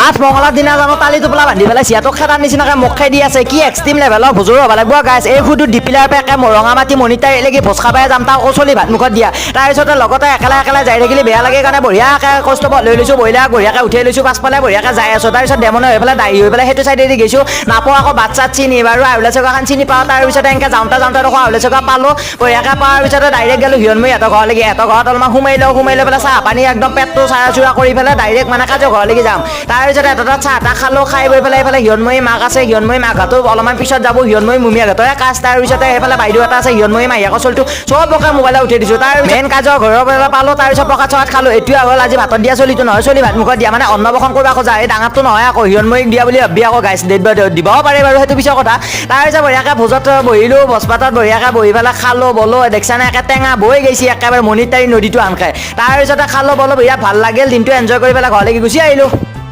আঠ মঙলাৰ দিনা জানো তালি টোপোলা বান্ধি পেলাই চিয়াটোক খেদাৰ নিচিনাকৈ মুখ খাই দি আছে কি এক্সট্ৰিম লেভেলৰ ভোজৰ হ'ব লাগিব গাইছ এই সুদু ডিপিলাৰ পৰা একে ৰঙা মাটি মনিটাৰিলৈকে ভোজ খাবাই যাম তাৰ অচলি ভাত মুখত দিয়া তাৰপিছতে লগতে একেলা যাই থাকিলে বেয়া লাগে কাৰণে বঢ়িয়াকৈ কষ্ট লৈ লৈছোঁ বঢ়িয়াকৈ উঠাই লৈছোঁ পাছফালে বঢ়িয়াকৈ যাই আছোঁ তাৰপিছত ডেমনে হৈ পেলাই দাঢ়ি হৈ পেলাই সেইটো চাইডেদি গৈছোঁ নাপাওঁ আকৌ বাট চাত চিনি বাৰু আউলা চকাখন চিনি পাওঁ তাৰপিছতে এনেকৈ যাওঁতে দেখোঁ আউলা চকা পালোঁ বঢ়িয়াকৈ পোৱাৰ পিছতে ডাইৰেক্ট গ'লোঁ হিৰণমুৰি সিহঁতৰ ঘৰলৈকে সিহঁতৰ ঘৰত অলপমান সোমাই লওঁ পেলাই চাহ পানী একদম পেটটো চাৰা চুৰা কৰি পেলাই ডাইৰেক্ট মানে কাজৰ ঘৰলৈকে যাম তাৰপিছতে এটা চাহ তাহ খালোঁ খাই বৈ পেলাই এইফালে হিৰণমুৰি মাক আছে হিৰণমুৰি মাঘাটো অলপমান পিছত যাব হিৰণমুৰি মুমিয়াঘাটৰে কাজ তাৰপিছতে সেইফালে বাইদেউ এটা আছে হিৰণমুৰি মাহীয়েকৰ চলটো চবকে মোবাইলত উঠাই দিছোঁ তাৰ মেইন কাজৰ ঘৰৰ পৰা পালোঁ তাৰপিছত প্ৰসাদ চকাত খালোঁ এইটোৱে হ'ল আজি ভাতত দিয়া চলিটো নহয় চলি ভাত মুখত দিয়া মানে অন্নপ্ৰসন কৰিব খোজা এই ডাঙৰটো নহয় আকৌ হিৰণমুৰিক দিয়া বুলি ভাবি আকৌ গাইছ দিবও পাৰে বাৰু সেইটো পিছৰ কথা তাৰপিছত বঢ়িয়াকৈ ভোজত বহিলোঁ ভোজপাতত বঢ়িয়াকৈ বহি পেলাই খালোঁ বলো দেখিছানে একে টেঙা বৈ গৈছে একেবাৰে মনিটাৰী নদীটো আনখাই তাৰপিছতে খালোঁ বলো বিৰাট ভাল লাগিল দিনটো এনজয় কৰি পেলাই ঘৰলৈকে গুচি আহিলোঁ।